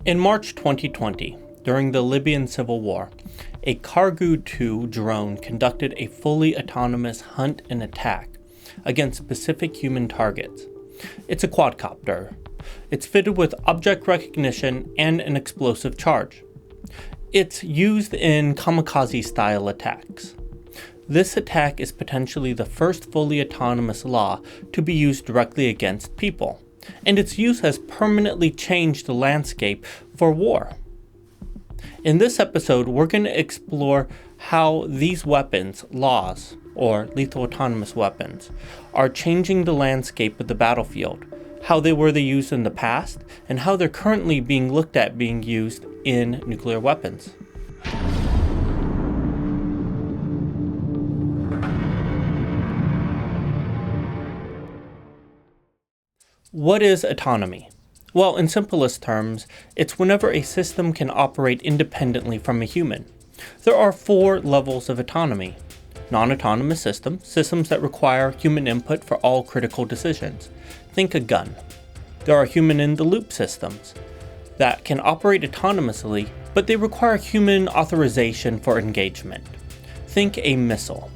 In March 2020, during the Libyan Civil War, a Kargu-2 drone conducted a fully autonomous hunt and attack against specific human targets. It's a quadcopter. It's fitted with object recognition and an explosive charge. It's used in kamikaze-style attacks. This attack is potentially the first fully autonomous law to be used directly against people, and its use has permanently changed the landscape for war. In this episode, we're going to explore how these weapons, laws, or lethal autonomous weapons, are changing the landscape of the battlefield, how they were used in the past, and how they're currently being looked at being used in nuclear weapons. What is autonomy? Well, in simplest terms, it's whenever a system can operate independently from a human. There are 4 levels of autonomy. Non-autonomous systems, systems that require human input for all critical decisions. Think a gun. There are human-in-the-loop systems that can operate autonomously, but they require human authorization for engagement. Think a missile.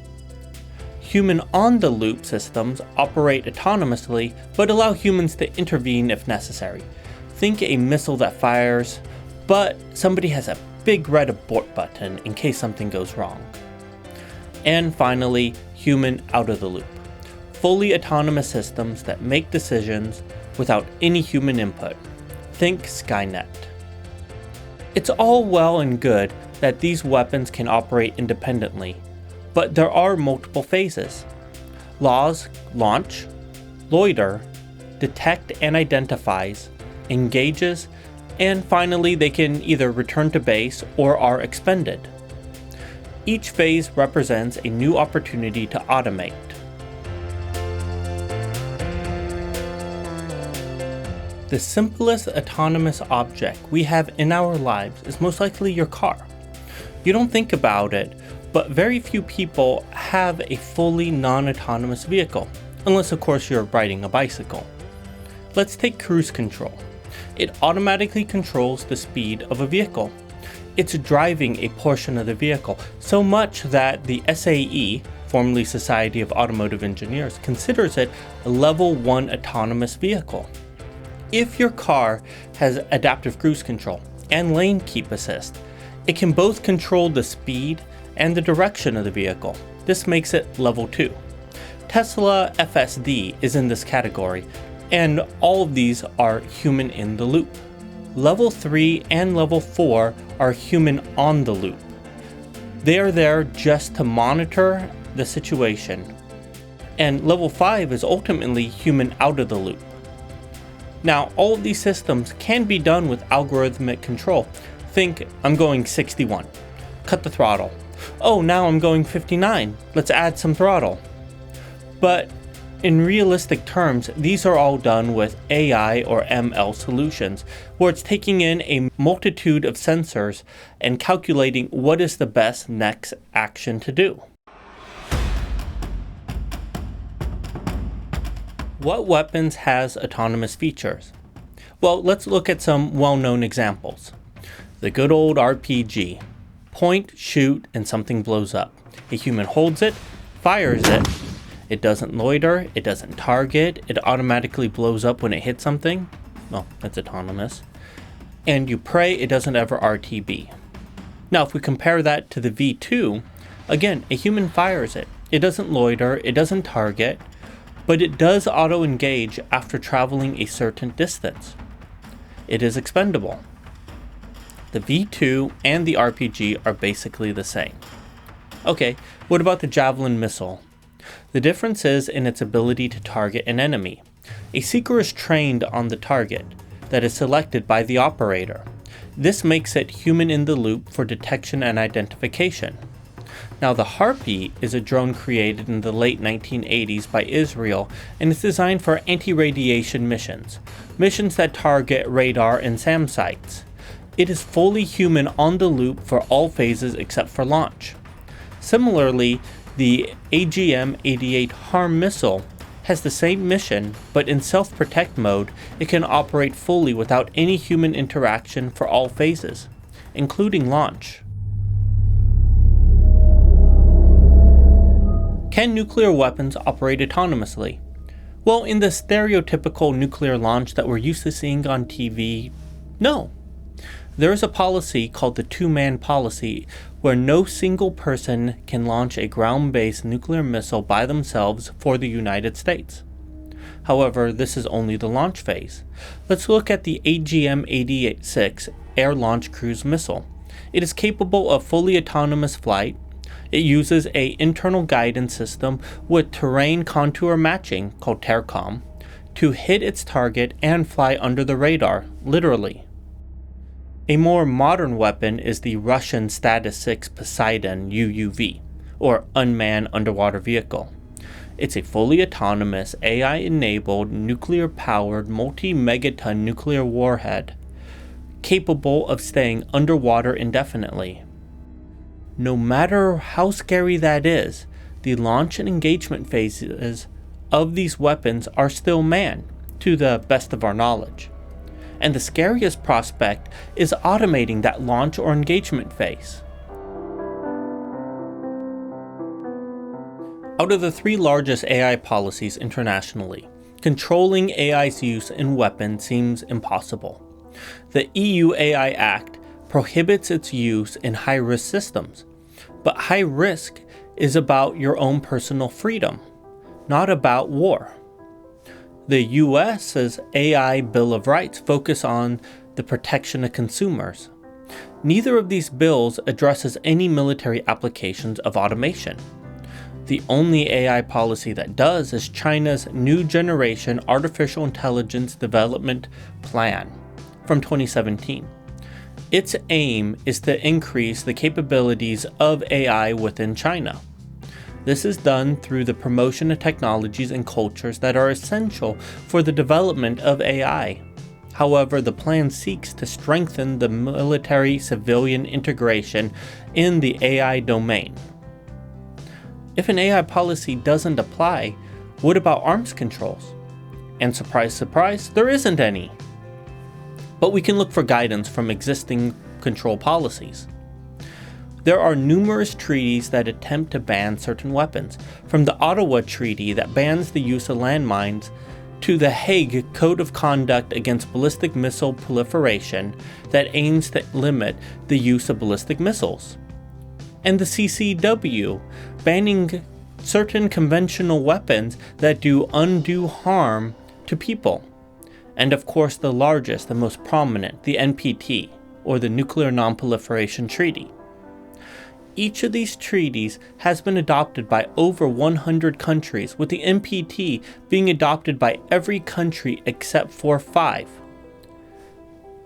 Human-on-the-loop systems operate autonomously, but allow humans to intervene if necessary. Think a missile that fires, but somebody has a big red abort button in case something goes wrong. And finally, human-out-of-the-loop. Fully autonomous systems that make decisions without any human input. Think Skynet. It's all well and good that these weapons can operate independently, but there are multiple phases. Laws launch, loiter, detect and identifies, engages, and finally they can either return to base or are expended. Each phase represents a new opportunity to automate. The simplest autonomous object we have in our lives is most likely your car. You don't think about it, but very few people have a fully non-autonomous vehicle, unless of course you're riding a bicycle. Let's take cruise control. It automatically controls the speed of a vehicle. It's driving a portion of the vehicle, so much that the SAE, formerly Society of Automotive Engineers, considers it a level 1 autonomous vehicle. If your car has adaptive cruise control and lane keep assist, it can both control the speed and the direction of the vehicle. This makes it level 2. Tesla FSD is in this category, and all of these are human in the loop. Level 3 and level 4 are human on the loop. They are there just to monitor the situation. And level 5 is ultimately human out of the loop. Now, all of these systems can be done with algorithmic control. Think, I'm going 61. Cut the throttle. Oh, now I'm going 59. Let's add some throttle. But in realistic terms, these are all done with AI or ML solutions, where it's taking in a multitude of sensors and calculating what is the best next action to do. What weapons has autonomous features? Well, let's look at some well-known examples. The good old RPG. Point, shoot, and something blows up. A human holds it, fires it. It doesn't loiter, it doesn't target, it automatically blows up when it hits something. Well, that's autonomous. And you pray it doesn't ever RTB. Now, if we compare that to the V2, again, a human fires it. It doesn't loiter, it doesn't target, but it does auto-engage after traveling a certain distance. It is expendable. The V2 and the RPG are basically the same. Okay, what about the Javelin missile? The difference is in its ability to target an enemy. A seeker is trained on the target that is selected by the operator. This makes it human in the loop for detection and identification. Now, the Harpy is a drone created in the late 1980s by Israel and is designed for anti-radiation missions that target radar and SAM sites. It is fully human on the loop for all phases except for launch. Similarly, the AGM-88 HARM missile has the same mission, but in self-protect mode, it can operate fully without any human interaction for all phases, including launch. Can nuclear weapons operate autonomously? Well, in the stereotypical nuclear launch that we're used to seeing on TV, no. There is a policy called the two-man policy where no single person can launch a ground-based nuclear missile by themselves for the United States. However, this is only the launch phase. Let's look at the AGM-88 air launch cruise missile. It is capable of fully autonomous flight. It uses an internal guidance system with terrain contour matching, called TERCOM, to hit its target and fly under the radar, literally. A more modern weapon is the Russian Status 6 Poseidon UUV, or Unmanned Underwater Vehicle. It's a fully autonomous, AI-enabled, nuclear-powered, multi-megaton nuclear warhead, capable of staying underwater indefinitely. No matter how scary that is, the launch and engagement phases of these weapons are still manned, to the best of our knowledge. And the scariest prospect is automating that launch or engagement phase. Out of the three largest AI policies internationally, controlling AI's use in weapons seems impossible. The EU AI Act prohibits its use in high-risk systems, but high risk is about your own personal freedom, not about war. The US's AI Bill of Rights focus on the protection of consumers. Neither of these bills addresses any military applications of automation. The only AI policy that does is China's New Generation Artificial Intelligence Development Plan from 2017. Its aim is to increase the capabilities of AI within China. This is done through the promotion of technologies and cultures that are essential for the development of AI. However, the plan seeks to strengthen the military-civilian integration in the AI domain. If an AI policy doesn't apply, what about arms controls? And surprise, surprise, there isn't any. But we can look for guidance from existing control policies. There are numerous treaties that attempt to ban certain weapons, from the Ottawa Treaty that bans the use of landmines to the Hague Code of Conduct against Ballistic Missile Proliferation that aims to limit the use of ballistic missiles, and the CCW banning certain conventional weapons that do undue harm to people. And of course the largest, the most prominent, the NPT, or the Nuclear Non-Proliferation Treaty. Each of these treaties has been adopted by over 100 countries, with the NPT being adopted by every country except for 5.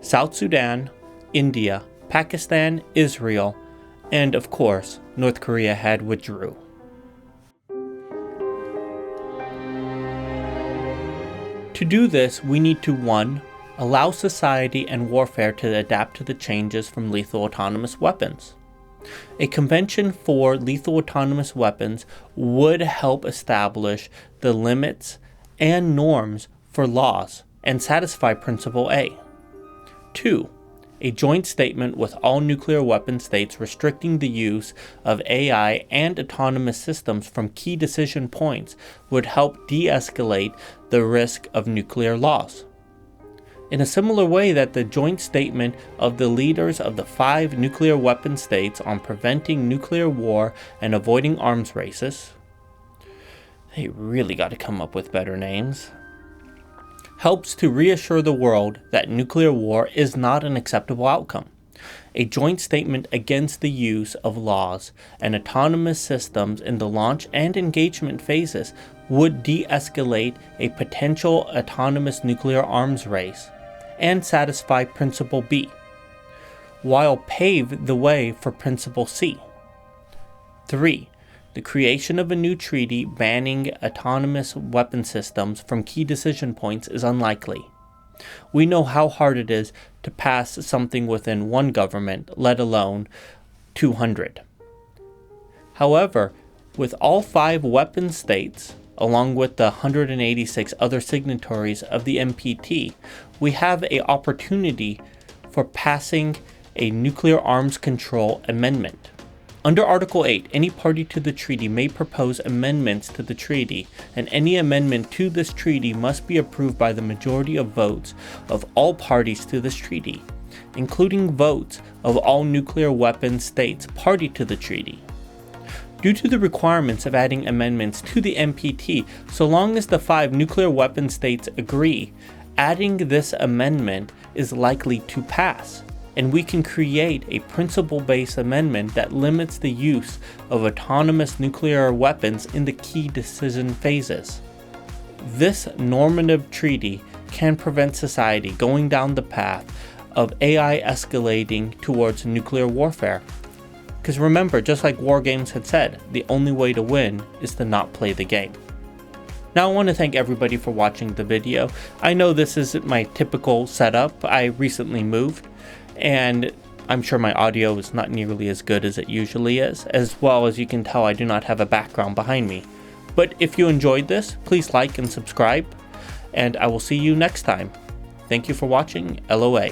South Sudan, India, Pakistan, Israel, and of course, North Korea had withdrew. To do this, we need to 1. Allow society and warfare to adapt to the changes from lethal autonomous weapons. A convention for lethal autonomous weapons would help establish the limits and norms for laws and satisfy Principle A. 2. A joint statement with all nuclear weapon states restricting the use of AI and autonomous systems from key decision points would help de-escalate the risk of nuclear laws. In a similar way that the joint statement of the leaders of the 5 nuclear weapon states on preventing nuclear war and avoiding arms races, they really got to come up with better names, helps to reassure the world that nuclear war is not an acceptable outcome. A joint statement against the use of laws and autonomous systems in the launch and engagement phases would de-escalate a potential autonomous nuclear arms race and satisfy Principle B, while pave the way for Principle C. 3. The creation of a new treaty banning autonomous weapon systems from key decision points is unlikely. We know how hard it is to pass something within one government, let alone 200. However, with all 5 weapon states along with the 186 other signatories of the NPT, we have an opportunity for passing a nuclear arms control amendment. Under Article 8, any party to the treaty may propose amendments to the treaty, and any amendment to this treaty must be approved by the majority of votes of all parties to this treaty, including votes of all nuclear weapon states party to the treaty. Due to the requirements of adding amendments to the NPT, so long as the 5 nuclear weapon states agree, adding this amendment is likely to pass, and we can create a principle-based amendment that limits the use of autonomous nuclear weapons in the key decision phases. This normative treaty can prevent society going down the path of AI escalating towards nuclear warfare. Because remember, just like War Games had said, the only way to win is to not play the game. Now I want to thank everybody for watching the video. I know this isn't my typical setup. I recently moved, and I'm sure my audio is not nearly as good as it usually is. As well as you can tell, I do not have a background behind me. But if you enjoyed this, please like and subscribe, and I will see you next time. Thank you for watching. LOA.